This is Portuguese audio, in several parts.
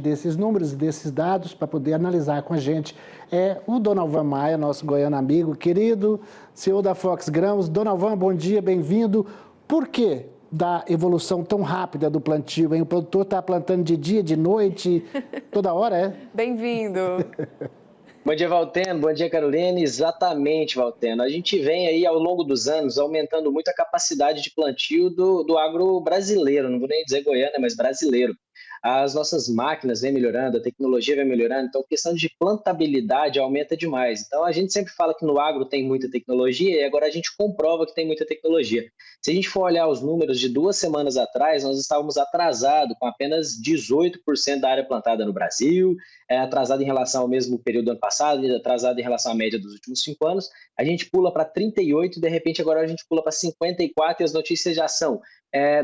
desses números e desses dados para poder analisar com a gente é o Donalvan Maia, nosso goiano amigo, querido, CEO da Fox Grãos. Donalvan, bom dia, bem-vindo. Por que da evolução tão rápida do plantio, hein? O produtor está plantando de dia, de noite, toda hora, é? Bem-vindo. Bom dia, Valteno. Bom dia, Carolina. Exatamente, Valteno. A gente vem aí, ao longo dos anos, aumentando muito a capacidade de plantio do agro brasileiro, não vou nem dizer goiano, mas brasileiro. As nossas máquinas vêm melhorando, a tecnologia vem melhorando, então a questão de plantabilidade aumenta demais. Então a gente sempre fala que no agro tem muita tecnologia e agora a gente comprova que tem muita tecnologia. Se a gente for olhar os números de 2 semanas atrás, nós estávamos atrasados com apenas 18% da área plantada no Brasil, atrasado em relação ao mesmo período do ano passado, atrasado em relação à média dos últimos 5 anos. A gente pula para 38 e de repente agora a gente pula para 54 e as notícias já são: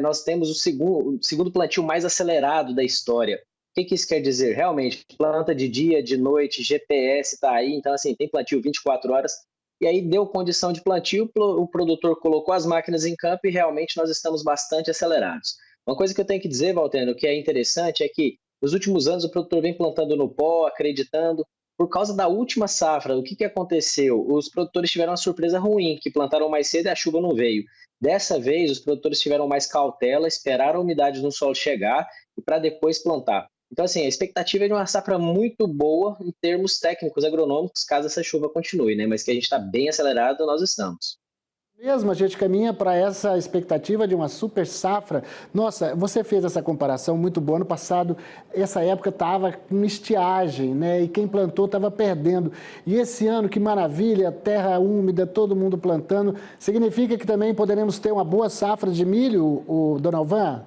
nós temos o segundo plantio mais acelerado da história. O que isso quer dizer? Realmente, planta de dia, de noite, GPS está aí, então assim, tem plantio 24 horas, e aí deu condição de plantio, o produtor colocou as máquinas em campo e realmente nós estamos bastante acelerados. Uma coisa que eu tenho que dizer, Valteno, que é interessante é que nos últimos anos o produtor vem plantando no pó, acreditando. Por causa da última safra, o que aconteceu? Os produtores tiveram uma surpresa ruim, que plantaram mais cedo e a chuva não veio. Dessa vez, os produtores tiveram mais cautela, esperaram a umidade no solo chegar e para depois plantar. Então, assim, a expectativa é de uma safra muito boa em termos técnicos, agronômicos, caso essa chuva continue, né? Mas que a gente está bem acelerado, nós estamos. Mesmo a gente caminha para essa expectativa de uma super safra. Nossa, você fez essa comparação muito boa. Ano passado, essa época estava com estiagem, né? E quem plantou estava perdendo. E esse ano, que maravilha, terra úmida, todo mundo plantando. Significa que também poderemos ter uma boa safra de milho, o Donalvan?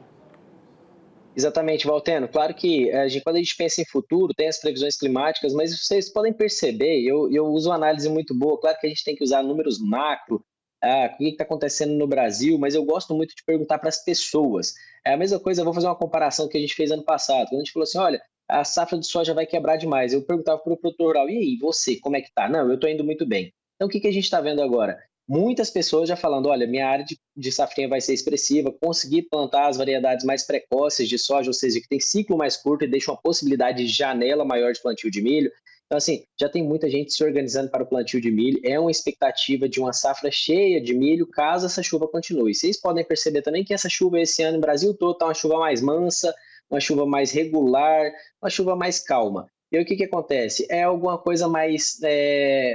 Exatamente, Valteno. Claro que quando a gente pensa em futuro, tem as previsões climáticas, mas vocês podem perceber, eu uso uma análise muito boa. Claro que a gente tem que usar números macro, o que está acontecendo no Brasil, mas eu gosto muito de perguntar para as pessoas. É a mesma coisa, eu vou fazer uma comparação que a gente fez ano passado, quando a gente falou assim: olha, a safra de soja vai quebrar demais. Eu perguntava para o produtor rural: e aí, você, como é que tá? Não, eu estou indo muito bem. Então, o que a gente está vendo agora? Muitas pessoas já falando: olha, minha área de safrinha vai ser expressiva, consegui plantar as variedades mais precoces de soja, ou seja, que tem ciclo mais curto e deixa uma possibilidade de janela maior de plantio de milho. Então, assim, já tem muita gente se organizando para o plantio de milho. É uma expectativa de uma safra cheia de milho, caso essa chuva continue. Vocês podem perceber também que essa chuva esse ano no Brasil todo está uma chuva mais mansa, uma chuva mais regular, uma chuva mais calma. E aí, o que acontece? É alguma coisa mais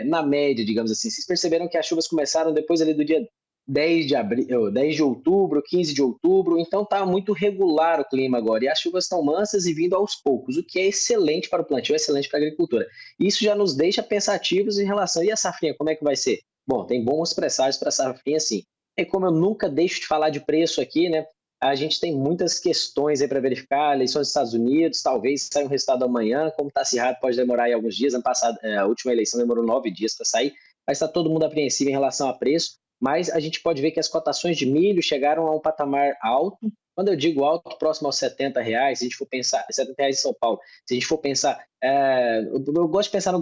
na média, digamos assim. Vocês perceberam que as chuvas começaram depois ali do dia 10 de abril, 10 de outubro, 15 de outubro, então está muito regular o clima agora, e as chuvas estão mansas e vindo aos poucos, o que é excelente para o plantio, é excelente para a agricultura. Isso já nos deixa pensativos em relação: e a safrinha, como é que vai ser? Bom, tem bons presságios para a safrinha, sim. E como eu nunca deixo de falar de preço aqui, né? A gente tem muitas questões aí para verificar: eleições dos Estados Unidos, talvez saia um resultado amanhã, como está acirrado, pode demorar aí alguns dias. Ano passado, a última eleição demorou 9 dias para sair, mas está todo mundo apreensivo em relação a preço. Mas a gente pode ver que as cotações de milho chegaram a um patamar alto. Quando eu digo alto, próximo aos R$ 70, se a gente for pensar, R$ 70 em São Paulo, se a gente for pensar, eu gosto de pensar no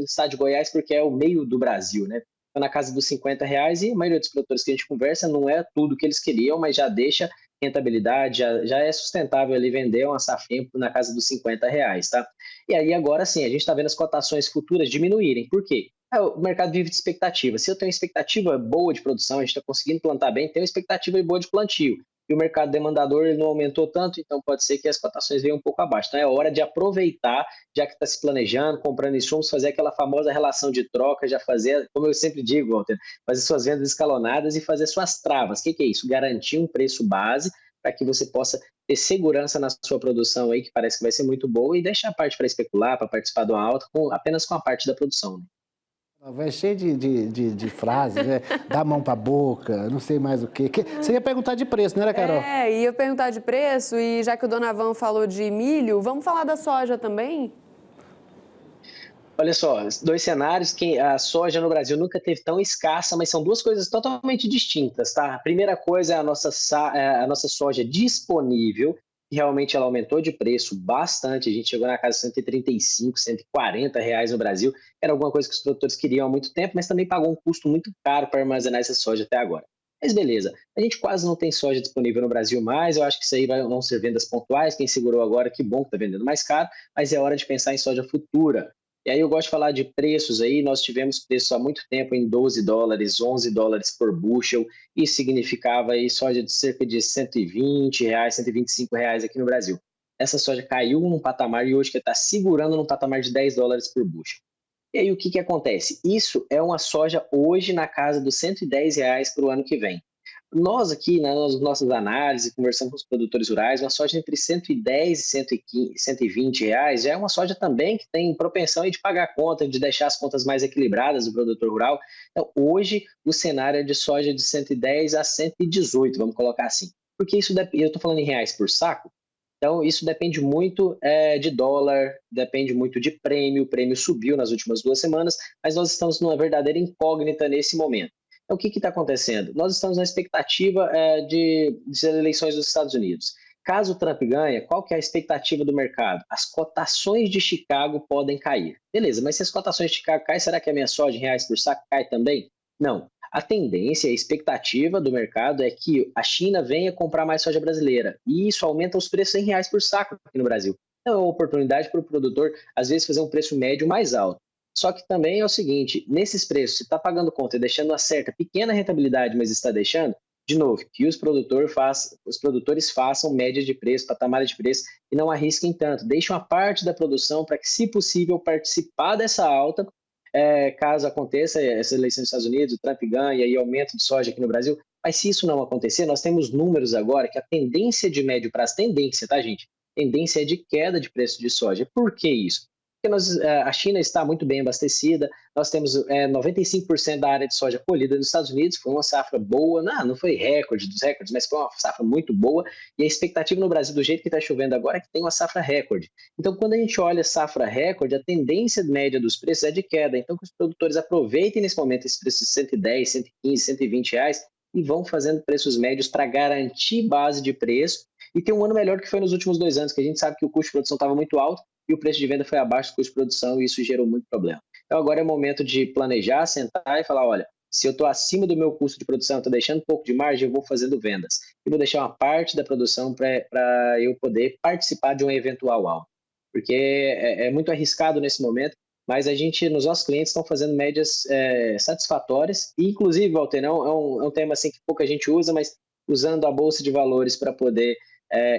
estado de Goiás porque é o meio do Brasil, né? Então, na casa dos R$ 50, e a maioria dos produtores que a gente conversa não é tudo que eles queriam, mas já deixa rentabilidade, já é sustentável ali vender uma safrinha na casa dos R$ 50, tá? E aí agora sim, a gente está vendo as cotações futuras diminuírem. Por quê? O mercado vive de expectativa. Se eu tenho uma expectativa boa de produção, a gente está conseguindo plantar bem, tem uma expectativa boa de plantio. E o mercado demandador ele não aumentou tanto, então pode ser que as cotações venham um pouco abaixo. Então é hora de aproveitar, já que está se planejando, comprando insumos, fazer aquela famosa relação de troca, já fazer, como eu sempre digo, Walter, fazer suas vendas escalonadas e fazer suas travas. O que é isso? Garantir um preço base para que você possa ter segurança na sua produção aí, que parece que vai ser muito boa, e deixar a parte para especular, para participar de uma alta, apenas com a parte da produção, né? Vai cheio de frases, né? Dá a mão para a boca, não sei mais o quê. Você ia perguntar de preço, não era, Carol? Ia perguntar de preço, e já que o Donalvan falou de milho, vamos falar da soja também? Olha só, 2 cenários: que a soja no Brasil nunca teve tão escassa, mas são 2 coisas totalmente distintas, tá? A primeira coisa é a nossa soja disponível, que realmente ela aumentou de preço bastante. A gente chegou na casa de R$ 135, R$ 140 no Brasil. Era alguma coisa que os produtores queriam há muito tempo, mas também pagou um custo muito caro para armazenar essa soja até agora. Mas beleza, a gente quase não tem soja disponível no Brasil mais, eu acho que isso aí vão ser vendas pontuais, quem segurou agora, que bom que está vendendo mais caro, mas é hora de pensar em soja futura. E aí eu gosto de falar de preços aí, nós tivemos preços há muito tempo em $12, $11 por bushel, isso significava aí soja de cerca de R$120, R$125 aqui no Brasil. Essa soja caiu num patamar e hoje que está segurando num patamar de $10 por bushel. E aí o que acontece? Isso é uma soja hoje na casa dos R$110 para o ano que vem. Nós aqui, nas nossas análises, conversando com os produtores rurais, uma soja entre 110 e 115, 120 reais já é uma soja também que tem propensão de pagar a conta, de deixar as contas mais equilibradas do produtor rural. Então, hoje, o cenário é de soja de 110 a 118, vamos colocar assim. Porque isso, eu estou falando em reais por saco, então, isso depende muito de dólar, depende muito de prêmio. O prêmio subiu nas últimas 2 semanas, mas nós estamos numa verdadeira incógnita nesse momento. Então, o que está acontecendo? Nós estamos na expectativa de eleições dos Estados Unidos. Caso o Trump ganhe, qual que é a expectativa do mercado? As cotações de Chicago podem cair. Beleza, mas se as cotações de Chicago caem, será que a minha soja em reais por saco cai também? Não. A tendência, a expectativa do mercado é que a China venha comprar mais soja brasileira e isso aumenta os preços em reais por saco aqui no Brasil. Então é uma oportunidade para o produtor, às vezes, fazer um preço médio mais alto. Só que também é o seguinte, nesses preços, se está pagando conta e deixando uma certa pequena rentabilidade, mas está deixando, de novo, que os produtores façam média de preço, patamar de preço e não arrisquem tanto. Deixem uma parte da produção para que, se possível, participar dessa alta. Caso aconteça essa eleição dos Estados Unidos, o Trump ganha e aumento de soja aqui no Brasil, mas se isso não acontecer, nós temos números agora que a tendência de médio prazo, tendência, tá, gente? Tendência é de queda de preço de soja. Por que isso? Porque a China está muito bem abastecida, nós temos 95% da área de soja colhida nos Estados Unidos, foi uma safra boa, não foi recorde dos recordes, mas foi uma safra muito boa, e a expectativa no Brasil, do jeito que está chovendo agora, é que tem uma safra recorde. Então, quando a gente olha safra recorde, a tendência média dos preços é de queda, então que os produtores aproveitem nesse momento esses preços de 110, 115, 120 reais, e vão fazendo preços médios para garantir base de preço, e ter um ano melhor do que foi nos últimos 2 anos, que a gente sabe que o custo de produção estava muito alto, e o preço de venda foi abaixo do custo de produção e isso gerou muito problema. Então agora é o momento de planejar, sentar e falar, olha, se eu estou acima do meu custo de produção, estou deixando um pouco de margem, eu vou fazendo vendas. E vou deixar uma parte da produção para eu poder participar de um eventual alta. Porque é muito arriscado nesse momento, mas nos nossos clientes estão fazendo médias satisfatórias. E, inclusive, Walter, é um tema assim que pouca gente usa, mas usando a Bolsa de Valores para poder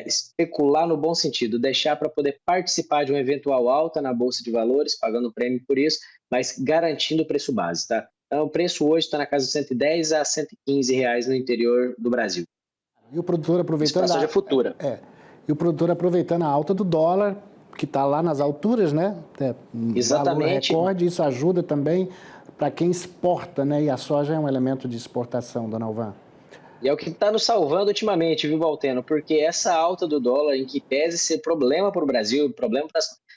especular no bom sentido, deixar para poder participar de uma eventual alta na Bolsa de Valores, pagando prêmio por isso, mas garantindo o preço base, tá? Então, o preço hoje está na casa de 110 a 115 reais no interior do Brasil. E o produtor aproveitando a soja futura. E o produtor aproveitando a alta do dólar, que está lá nas alturas, né? Exatamente. Valor recorde, isso ajuda também para quem exporta, né? E a soja é um elemento de exportação, dona Alvan. E é o que está nos salvando ultimamente, viu, Valteno? Porque essa alta do dólar, em que pese ser problema para o Brasil,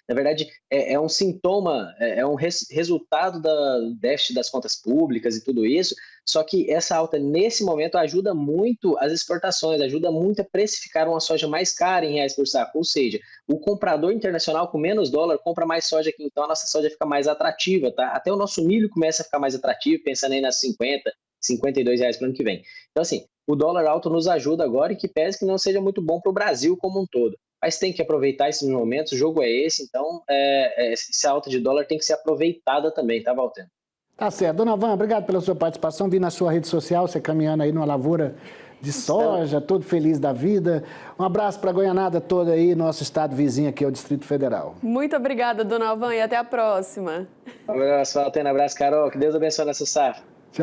na verdade, é um sintoma, é um resultado do déficit das contas públicas e tudo isso, só que essa alta, nesse momento, ajuda muito as exportações, ajuda muito a precificar uma soja mais cara em reais por saco, ou seja, o comprador internacional com menos dólar compra mais soja aqui, então a nossa soja fica mais atrativa, tá? Até o nosso milho começa a ficar mais atrativo, pensando aí nas 50, 52 reais para o ano que vem. Então, assim, o dólar alto nos ajuda agora e que pese que não seja muito bom para o Brasil como um todo. Mas tem que aproveitar esses momentos, o jogo é esse, então essa alta de dólar tem que ser aproveitada também, tá, Valteno? Tá certo. Dona Alvan, obrigado pela sua participação. Vi na sua rede social, você caminhando aí numa lavoura de soja, todo feliz da vida. Um abraço para a Goianada toda aí, nosso estado vizinho aqui, é o Distrito Federal. Muito obrigada, Dona Alvan, e até a próxima. Um abraço, Valteno. Um abraço, Carol. Que Deus abençoe nessa safra.